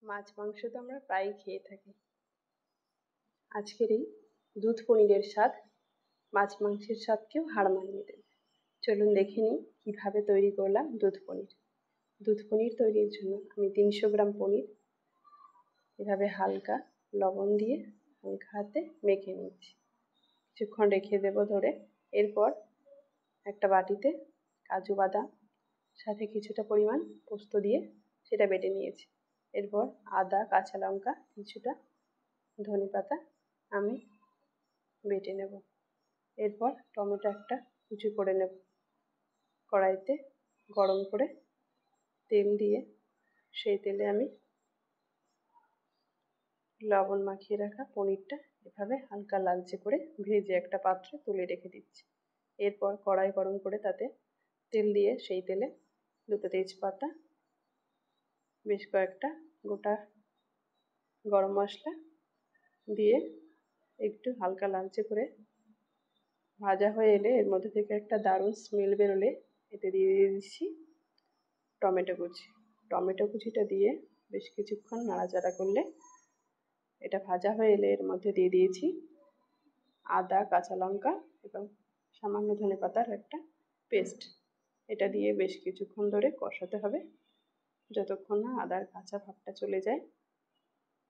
মাছ মাংস তো আমরা প্রায়ই খেয়ে থাকি। আজকের এই দুধ পনিরের স্বাদ মাছ মাংসের স্বাদকেও হার মানিয়ে দেবে। চলুন দেখে নিই কীভাবে তৈরি করলাম দুধ পনির। দুধ পনির তৈরির জন্য আমি 300 গ্রাম পনির এভাবে হালকা লবণ দিয়ে হালকা হাতে মেখে নিচ্ছি, কিছুক্ষণ রেখে দেবো ধরে। এরপর একটা বাটিতে কাজু বাদাম সাথে কিছুটা পরিমাণ পোস্ত দিয়ে সেটা বেটে নিয়েছি। এরপর আদা, কাঁচা লঙ্কা, কিছুটা ধনেপাতা আমি বেটে নেব। এরপর টমেটো একটা কুচি করে নেব। কড়াইতে গরম করে তেল দিয়ে সেই তেলে আমি লবণ মাখিয়ে রাখা পনিরটা এভাবে হালকা লালচে করে ভেজে একটা পাত্রে তুলে রেখে দিচ্ছি। এরপর কড়াই গরম করে তাতে তেল দিয়ে সেই তেলে দুটো তেজপাতা, বেশ কয়েকটা গোটা গরম মশলা দিয়ে একটু হালকা লালচে করে ভাজা হয়ে এলে এর মধ্যে থেকে একটা দারুণ স্মেল বেরোলে এতে দিয়ে দিচ্ছি টমেটো কুচি। টমেটো কুচিটা দিয়ে বেশ কিছুক্ষণ নাড়াচাড়া করলে এটা ভাজা হয়ে এলে এর মধ্যে দিয়ে দিয়েছি আদা, কাঁচা লঙ্কা এবং সামান্য ধনেপাতার একটা পেস্ট। এটা দিয়ে বেশ কিছুক্ষণ ধরে কষাতে হবে যতক্ষণ না আদার কাঁচা ভাবটা চলে যায়।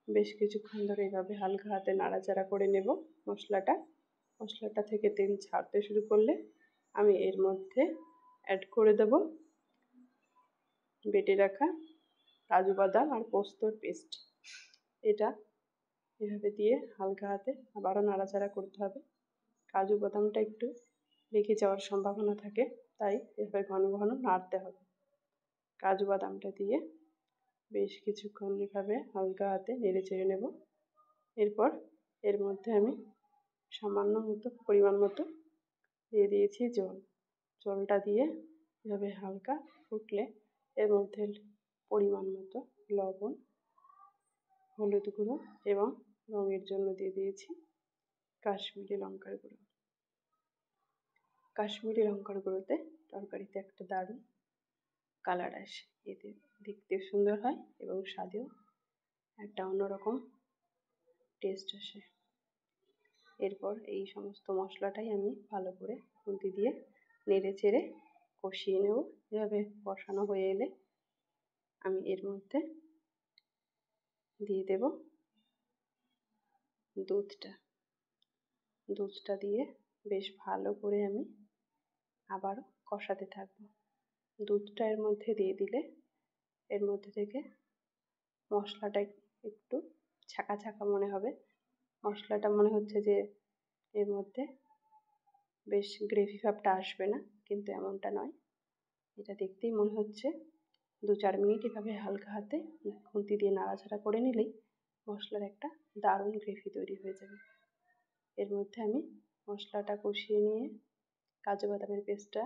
বেশ কিছুক্ষণ ধরে এভাবে হালকা হাতে নাড়াচাড়া করে নেব। মশলাটা থেকে তেল ছাড়তে শুরু করলে আমি এর মধ্যে অ্যাড করে দেব বেটে রাখা কাজু বাদাম আর পোস্তর পেস্ট। এটা এভাবে দিয়ে হালকা হাতে আবারও নাড়াচাড়া করতে হবে। কাজু বাদামটা একটু লেগে যাওয়ার সম্ভাবনা থাকে, তাই এভাবে ঘন ঘন নাড়তে হবে। কাজু বাদামটা দিয়ে বেশ কিছুক্ষণ এভাবে হালকা হাতে নেড়ে চেড়ে নেব। এরপর এর মধ্যে আমি সামান্য মতো পরিমাণ মতো দিয়ে দিয়েছি জল। জলটা দিয়ে এভাবে হালকা ফুটলে এর মধ্যে পরিমাণ মতো লবণ, হলুদ গুঁড়ো এবং রঙের জন্য দিয়ে দিয়েছি কাশ্মীরি লঙ্কার গুঁড়ো। কাশ্মীরি লঙ্কার গুঁড়োতে তরকারিতে একটা দারুণ কালার আসে, এতে দেখতে সুন্দর হয় এবং স্বাদেও একটা অন্যরকম টেস্ট আসে। এরপর এই সমস্ত মশলাটাই আমি ভালো করে খুন্তি দিয়ে নেড়ে চেড়ে কষিয়ে নেব। এভাবে কষানো হয়ে এলে আমি এর মধ্যে দিয়ে দেব দুধটা দিয়ে বেশ ভালো করে আমি আবারও কষাতে থাকবো। দুধটা এর মধ্যে দিয়ে দিলে এর মধ্যে থেকে মশলাটা একটু ছাকা ছাকা মনে হবে। মশলাটা মনে হচ্ছে যে এর মধ্যে বেশ গ্রেভি ভাবটা আসবে না, কিন্তু এমনটা নয়। এটা দেখতেই মনে হচ্ছে 2-4 মিনিট এভাবে হালকা হাতে খুন্তি দিয়ে নাড়াচাড়া করে নিলেই মশলার একটা দারুণ গ্রেভি তৈরি হয়ে যাবে। এর মধ্যে আমি মশলাটা কষিয়ে নিয়ে কাজু বাদামের পেস্টটা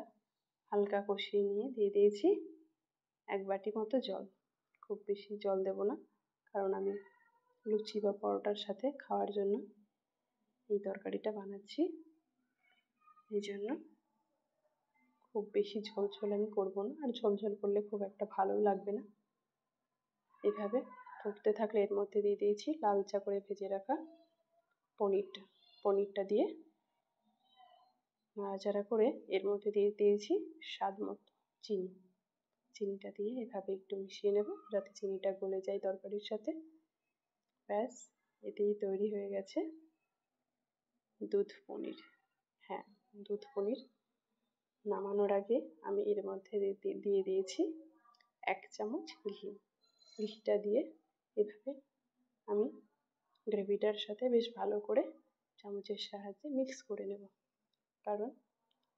হালকা কষিয়ে নিয়ে দিয়ে দিয়েছি 1 বাটি মতো জল। খুব বেশি জল দেব না, কারণ আমি লুচি বা পরোটার সাথে খাওয়ার জন্য এই তরকারিটা বানাচ্ছি। এই জন্য খুব বেশি ঝোল আমি করবো না, আর ঝোল করলে খুব একটা ভালো লাগবে না। এভাবে ফুটতে থাকলে এর মধ্যে দিয়ে দিয়েছি লালচা করে ভেজে রাখা পনিরটা দিয়ে নাড়াচাড়া করে এর মধ্যে দিয়ে দিয়েছি স্বাদ মতো চিনিটা দিয়ে এভাবে একটু মিশিয়ে নেব যাতে চিনিটা গলে যায় তরকারির সাথে। ব্যাস, এতেই তৈরি হয়ে গেছে দুধ পনির। হ্যাঁ, দুধ পনির নামানোর আগে আমি এর মধ্যে দিয়ে দিয়েছি 1 চামচ ঘি। ঘিটা দিয়ে এভাবে আমি গ্রেভিটার সাথে বেশ ভালো করে চামচের সাহায্যে মিক্স করে নেব, কারণ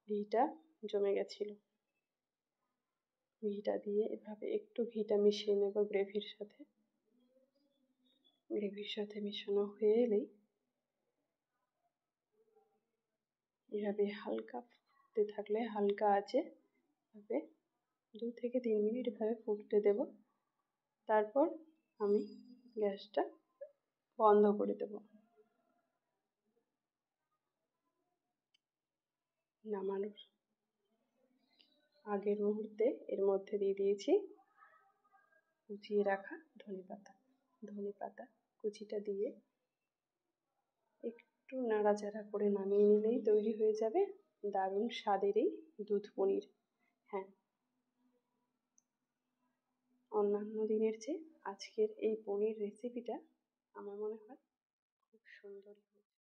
ঘিটা জমে গেছিল। ঘিটা দিয়ে এভাবে একটু ঘিটা মিশিয়ে নেব গ্রেভির সাথে মিশানো হয়ে এলেই এভাবে হালকা ফুটতে থাকলে হালকা আঁচে এভাবে 2 থেকে 3 মিনিট এভাবে ফুটতে দেব। তারপর আমি গ্যাসটা বন্ধ করে দেব। নামানোর আগের মুহূর্তে এর মধ্যে দিয়ে দিয়েছি কুচিয়ে রাখা ধনেপাতা। ধনেপাতা কুচিটা দিয়ে একটু নাড়াচাড়া করে নামিয়ে নিলেই তৈরি হয়ে যাবে দারুণ স্বাদের এই দুধ পনির। হ্যাঁ, অন্যান্য দিনের চেয়ে আজকের এই পনির রেসিপিটা আমার মনে হয় খুব সুন্দর হয়েছে।